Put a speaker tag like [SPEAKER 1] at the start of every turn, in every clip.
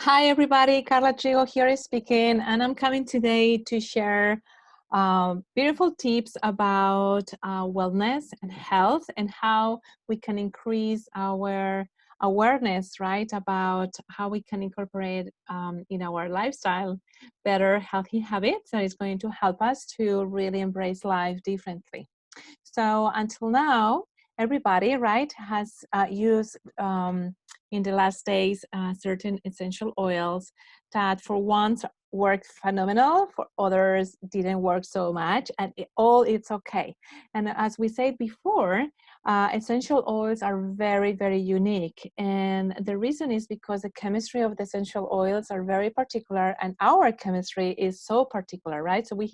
[SPEAKER 1] Hi, everybody. Carla Trigo here speaking, and I'm coming today to share beautiful tips about wellness and health and how we can increase our awareness, right, about how we can incorporate in our lifestyle better healthy habits that is going to help us to really embrace life differently. So until now, everybody, right, has used in the last days certain essential oils that for once worked phenomenal, for others didn't work so much, and it's okay. And as we said before, essential oils are very, very unique. And the reason is because the chemistry of the essential oils are very particular, and our chemistry is so particular, right? So we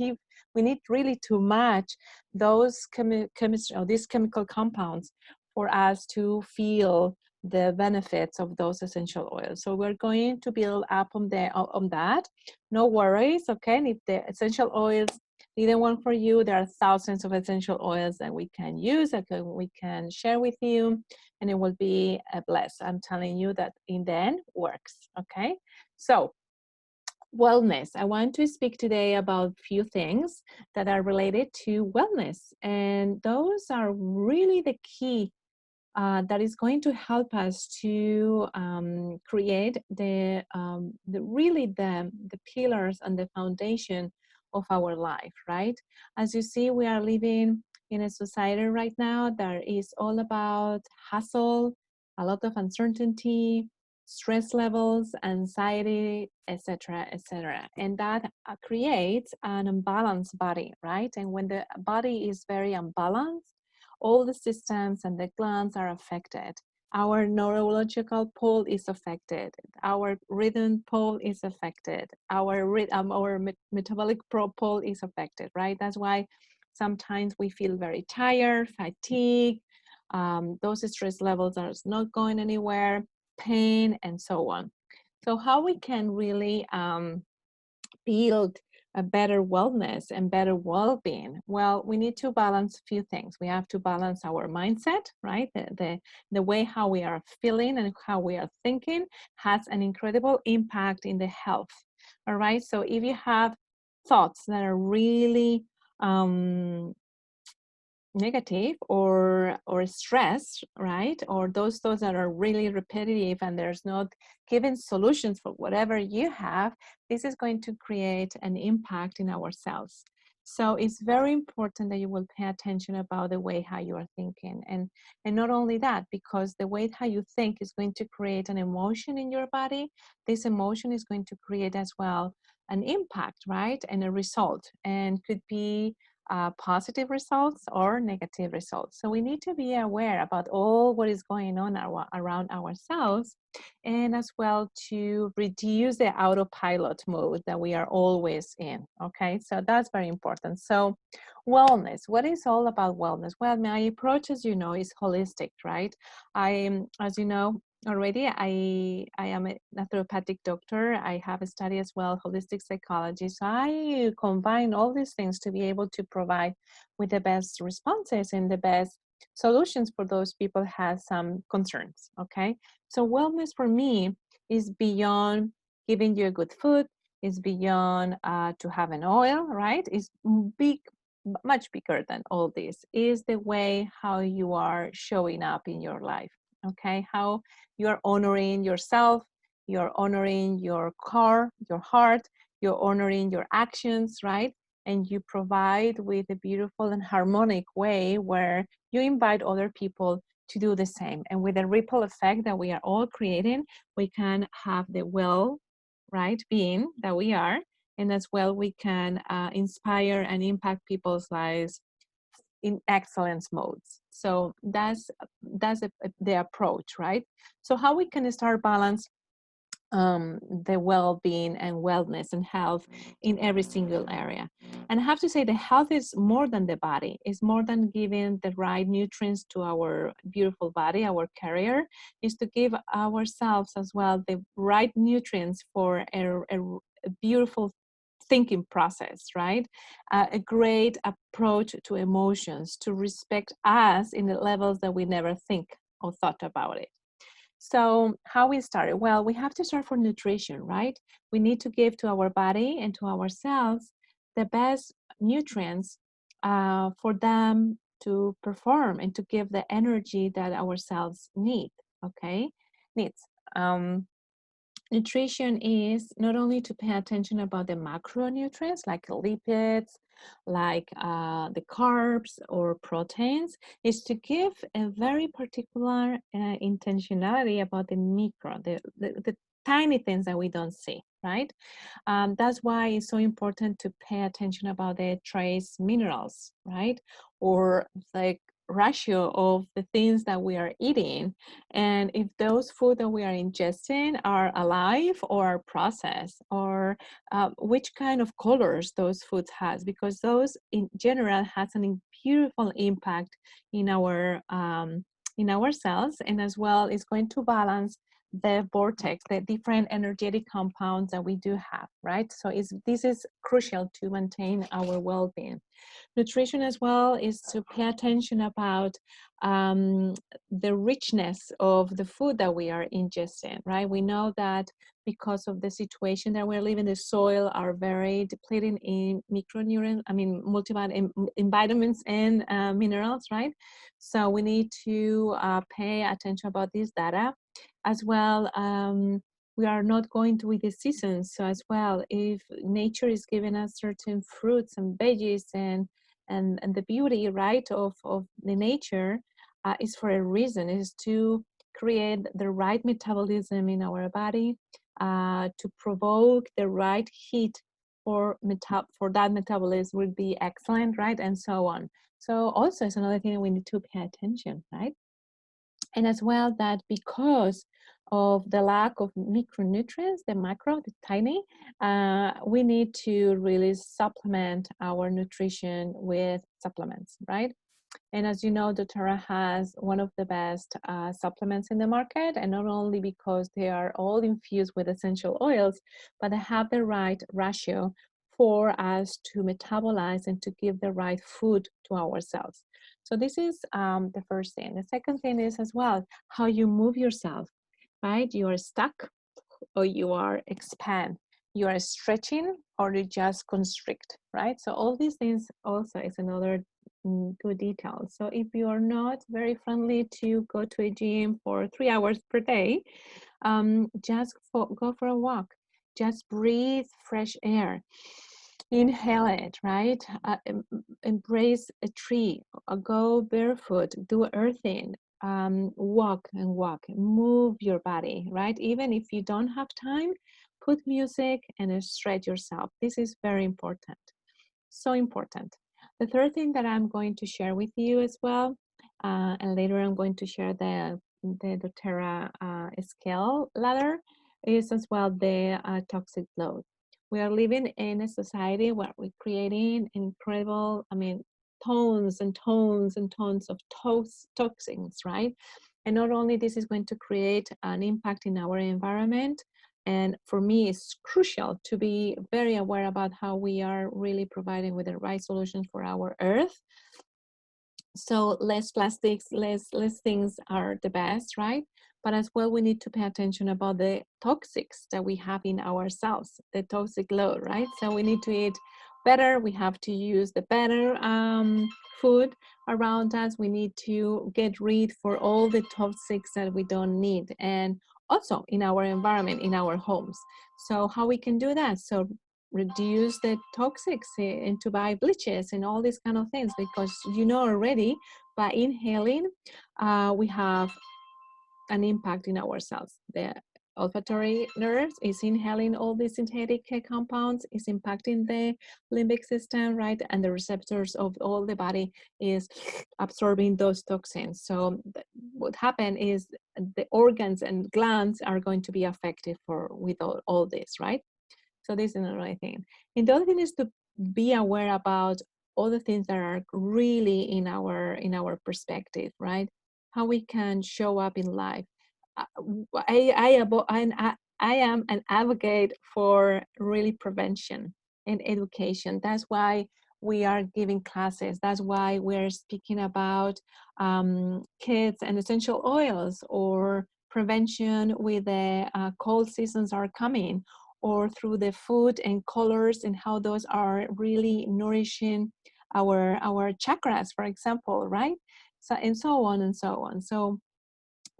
[SPEAKER 1] need really to match those chemistry or these chemical compounds for us to feel the benefits of those essential oils. So we're going to build up on that. No worries, okay? And if the essential oils didn't work for you, there are thousands of essential oils that we can use, that we can share with you, and it will be a bless. I'm telling you that in the end works, okay? So wellness. I want to speak today about a few things that are related to wellness, and those are really the key that is going to help us to create the pillars and the foundation of our life, right? As you see, we are living in a society right now that is all about hustle, a lot of uncertainty, stress levels, anxiety, etc., etc. And that creates an unbalanced body, right? And when the body is very unbalanced, all the systems and the glands are affected. Our neurological pole is affected. Our rhythm pole is affected. Our metabolic pole is affected, right? That's why sometimes we feel very tired, fatigued. Those stress levels are not going anywhere, pain, and so on. So how we can really build a better wellness and better well-being? Well, we need to balance a few things. We have to balance our mindset, right? The way how we are feeling and how we are thinking has an incredible impact in the health. All right. So if you have thoughts that are really negative or stress, right, or those thoughts that are really repetitive and there's not given solutions for whatever you have, this is going to create an impact in ourselves. So it's very important that you will pay attention about the way how you are thinking, and not only that, because the way how you think is going to create an emotion in your body. This emotion is going to create as well an impact, right, and a result, and could be positive results or negative results. So we need to be aware about all what is going on around ourselves, and as well to reduce the autopilot mode that we are always in. Okay, so that's very important. So wellness, what is all about wellness? Well, my approach, as you know, is holistic, right? As you know, already I am a naturopathic doctor. I have a study as well, holistic psychology. So I combine all these things to be able to provide with the best responses and the best solutions for those people who have some concerns. Okay, so wellness for me is beyond giving you a good food, is beyond to have an oil, right? Is big, much bigger than all this. Is the way how you are showing up in your life. Okay, how you are honoring yourself, you're honoring your core, your heart, you're honoring your actions, right? And you provide with a beautiful and harmonic way where you invite other people to do the same. And with the ripple effect that we are all creating, we can have the well, right, being that we are. And as well, we can inspire and impact people's lives in excellence modes. So the approach, right? So how we can start balance the well-being and wellness and health in every single area. And I have to say the health is more than the body. It's more than giving the right nutrients to our beautiful body, our carrier, is to give ourselves as well the right nutrients for a beautiful thinking process, right? A great approach to emotions, to respect us in the levels that we never think or thought about it. So how we started? Well, we have to start for nutrition, right? We need to give to our body and to ourselves the best nutrients for them to perform and to give the energy that our cells need. Okay, needs. Um, Nutrition is not only to pay attention about the macronutrients like lipids, like the carbs or proteins, is to give a very particular intentionality about the micro, the tiny things that we don't see, right? That's why it's so important to pay attention about the trace minerals, right? Or like ratio of the things that we are eating, and if those food that we are ingesting are alive or are processed, or which kind of colors those foods has, because those in general has an beautiful impact in our cells, and as well is going to balance the vortex, the different energetic compounds that we do have, right? So this is crucial to maintain our well-being. Nutrition as well is to pay attention about the richness of the food that we are ingesting, right? We know that because of the situation that we're living, the soil are very depleting in micronutrients, I mean, in vitamins and minerals, right? So we need to pay attention about this data as well. We are not going to with the seasons, so as well, if nature is giving us certain fruits and veggies and the beauty, right, of the nature is for a reason, is to create the right metabolism in our body, to provoke the right heat for that metabolism would be excellent, right, and so on. So also it's another thing that we need to pay attention, right? And as well that because of the lack of micronutrients, the macro, the tiny, we need to really supplement our nutrition with supplements, right? And as you know, doTERRA has one of the best supplements in the market, and not only because they are all infused with essential oils, but they have the right ratio for us to metabolize and to give the right food to ourselves. So this is the first thing. The second thing is as well how you move yourself, right? You are stuck or you are expand. You are stretching or you just constrict, right? So all these things also is another good detail. So if you are not very friendly to go to a gym for 3 hours per day, just go for a walk. Just breathe fresh air. Inhale it, right? Embrace a tree, go barefoot, do earthing, walk and walk, move your body, right? Even if you don't have time, put music and stretch yourself. This is very important, so important. The third thing that I'm going to share with you as well, and later I'm going to share the doTERRA scale ladder, is as well the toxic load. We are living in a society where we're creating incredible, I mean, tons and tons and tons of toxins, right? And not only this is going to create an impact in our environment, and for me, it's crucial to be very aware about how we are really providing with the right solutions for our earth. So less plastics, less things are the best, right? But as well, we need to pay attention about the toxics that we have in ourselves, the toxic load, right? So we need to eat better. We have to use the better food around us. We need to get rid for all the toxics that we don't need, and also in our environment, in our homes. So how we can do that? So reduce the toxics and to buy bleaches and all these kind of things, because you know already by inhaling we have an impact in ourselves. The olfactory nerves is inhaling all these synthetic compounds, is impacting the limbic system, right? And the receptors of all the body is absorbing those toxins. So what happens is the organs and glands are going to be affected with all this, right? So this is another thing. And the other thing is to be aware about all the things that are really in our perspective, right? How we can show up in life. I am an advocate for really prevention and education. That's why we are giving classes. That's why we're speaking about kids and essential oils, or prevention with the cold seasons are coming, or through the food and colors and how those are really nourishing our chakras, for example, right? So, and so on and so on. So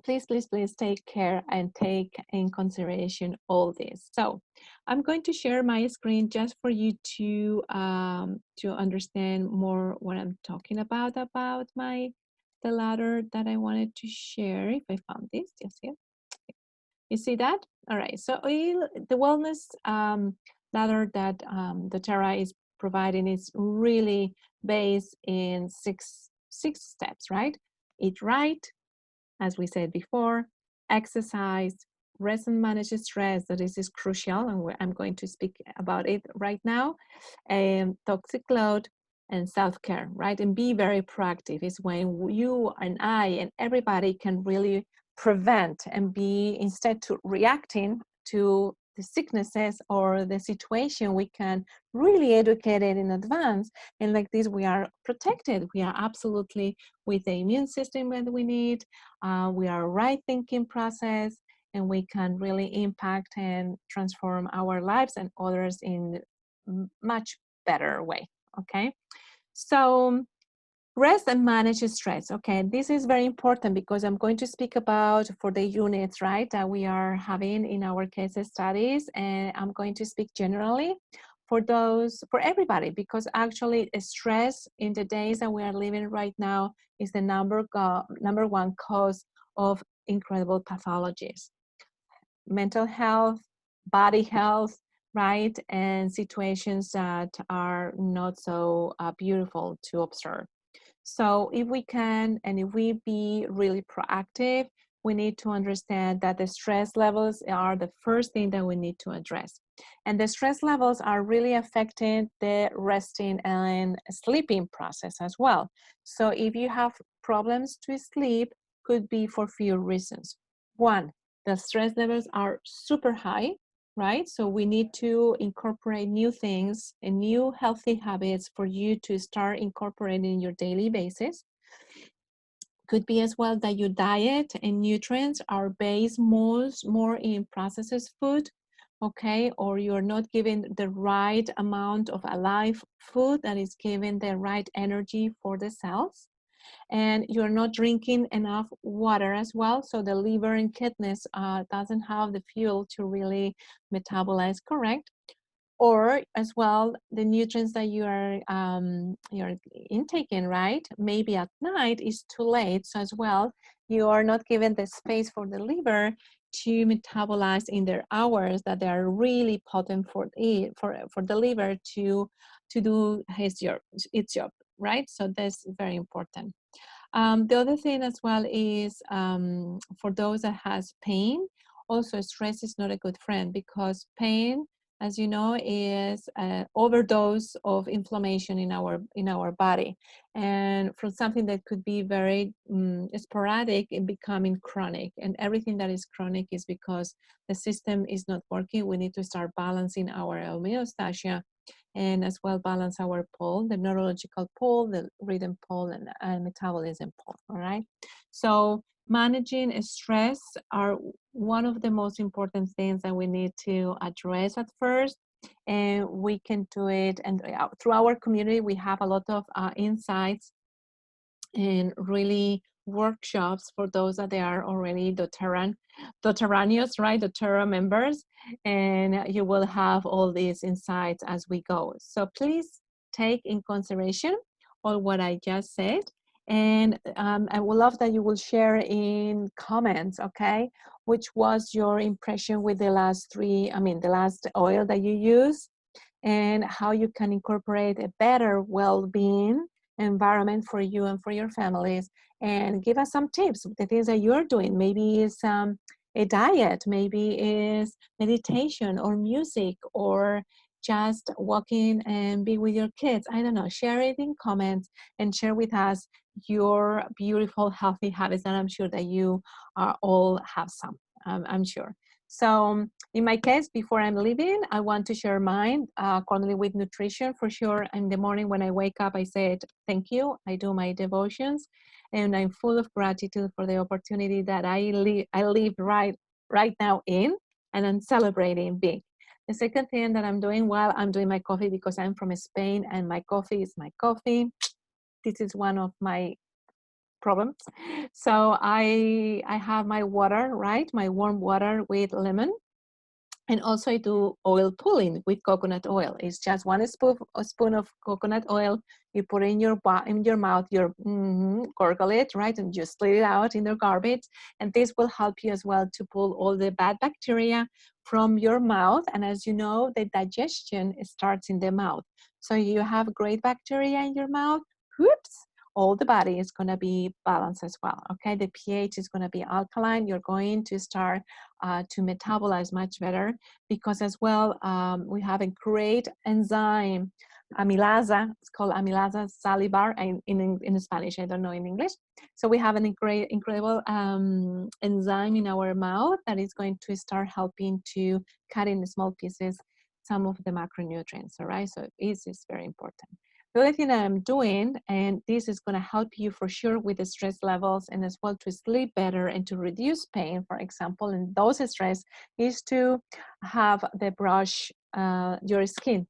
[SPEAKER 1] please, please, please take care and take in consideration all this. So I'm going to share my screen just for you to understand more what I'm talking about the ladder that I wanted to share. If I found this, just here. You see that? All right. So the wellness ladder that doTERRA is providing is really based in six steps, right? Eat right, as we said before, exercise, rest and manage stress, that is crucial, and I'm going to speak about it right now, toxic load, and self-care, right? And be very proactive is when you and I and everybody can really prevent and be, instead to reacting to the sicknesses or the situation, we can really educate it in advance. And like this, we are protected. We are absolutely with the immune system that we need. We are right thinking process, and we can really impact and transform our lives and others in much better way. Okay, so rest and manage stress. Okay, this is very important because I'm going to speak about for the units, right, that we are having in our case studies, and I'm going to speak generally for those, for everybody, because actually stress in the days that we are living right now is the number one cause of incredible pathologies, mental health, body health, right, and situations that are not so beautiful to observe. So if we can, and if we be really proactive, we need to understand that the stress levels are the first thing that we need to address. And the stress levels are really affecting the resting and sleeping process as well. So if you have problems to sleep, could be for few reasons. One, the stress levels are super high, right? So we need to incorporate new things and new healthy habits for you to start incorporating in your daily basis. Could be as well that your diet and nutrients are based more in processed food, okay? Or you're not giving the right amount of alive food that is giving the right energy for the cells. And you're not drinking enough water as well, so the liver and kidneys doesn't have the fuel to really metabolize correct. Or as well, the nutrients that you're intaking, right, maybe at night is too late, so as well you are not given the space for the liver to metabolize in their hours that they are really potent for the liver to do its job, right? So that's very important. The other thing as well is for those that has pain, also stress is not a good friend, because pain, as you know, is an overdose of inflammation in our body, and from something that could be very sporadic and becoming chronic. And everything that is chronic is because the system is not working. We need to start balancing our homeostasis, and as well balance our pole, the neurological pole, the rhythm pole, and metabolism pole, all right? So managing stress are one of the most important things that we need to address at first, and we can do it. And through our community, we have a lot of insights and really workshops for those that they are already doTERRAnios, right, doTERRA members, and you will have all these insights as we go. So please take in consideration all what I just said, and I would love that you will share in comments, okay, which was your impression with the last the last oil that you use, and how you can incorporate a better well-being environment for you and for your families. And give us some tips, the things that you're doing. Maybe it's a diet, maybe is meditation or music, or just walking and be with your kids. I don't know, share it in comments and share with us your beautiful healthy habits, and I'm sure that you are all have some, I'm sure. So in my case, before I'm leaving, I want to share mine accordingly with nutrition for sure. In the morning when I wake up, I said, thank you. I do my devotions and I'm full of gratitude for the opportunity that I live right now in, and I'm celebrating big. The second thing that I'm doing, well, I'm doing my coffee because I'm from Spain and my coffee is my coffee. This is one of my problems. So I have my water, right? My warm water with lemon. And also I do oil pulling with coconut oil. It's just a spoon of coconut oil. You put it in your mouth, you gargle it, right? And just split it out in the garbage. And this will help you as well to pull all the bad bacteria from your mouth. And as you know, the digestion starts in the mouth. So you have great bacteria in your mouth, whoops, all the body is going to be balanced as well. Okay, the pH is going to be alkaline. You're going to start to metabolize much better because as well we have a great enzyme, amylase. It's called amylase salivar in Spanish. I don't know in English. So we have an incredible enzyme in our mouth that is going to start helping to cut in small pieces some of the macronutrients. All right, so it is very important. The other thing that I'm doing, and this is going to help you for sure with the stress levels and as well to sleep better and to reduce pain, for example, in those stress, is to have the brush, your skin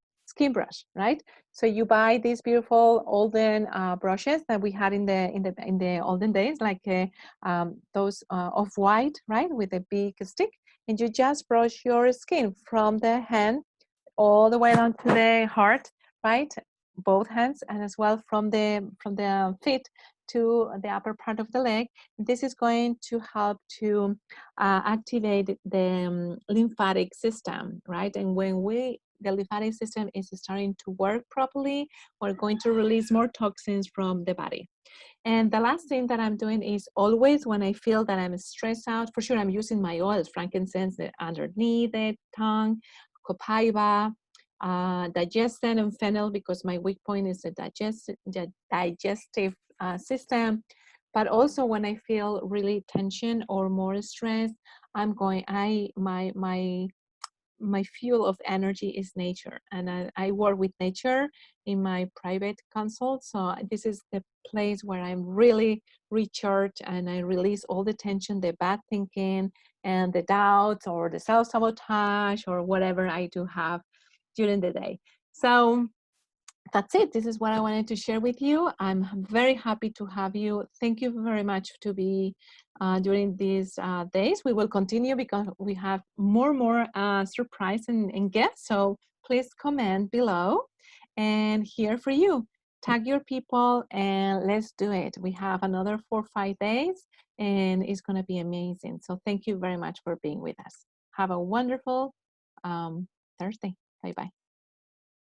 [SPEAKER 1] brush, right? So you buy these beautiful olden brushes that we had in the olden days, like those of white, right, with a big stick, and you just brush your skin from the hand all the way down to the heart, right? Both hands, and as well from the feet to the upper part of the leg. This is going to help to activate the lymphatic system, right? And when the lymphatic system is starting to work properly, we're going to release more toxins from the body. And the last thing that I'm doing is always when I feel that I'm stressed out, for sure I'm using my oils, frankincense underneath the tongue, copaiba, digestin and fennel, because my weak point is the digestive system. But also when I feel really tension or more stress, my fuel of energy is nature, and I work with nature in my private consult. So this is the place where I'm really recharged and I release all the tension, the bad thinking and the doubts or the self-sabotage or whatever I do have during the day. So that's it. This is what I wanted to share with you. I'm very happy to have you. Thank you very much to be during these days. We will continue because we have more surprise and guests. So please comment below and here for you. Tag your people and let's do it. We have another 4 or 5 days and it's going to be amazing. So thank you very much for being with us. Have a wonderful Thursday. Bye-bye.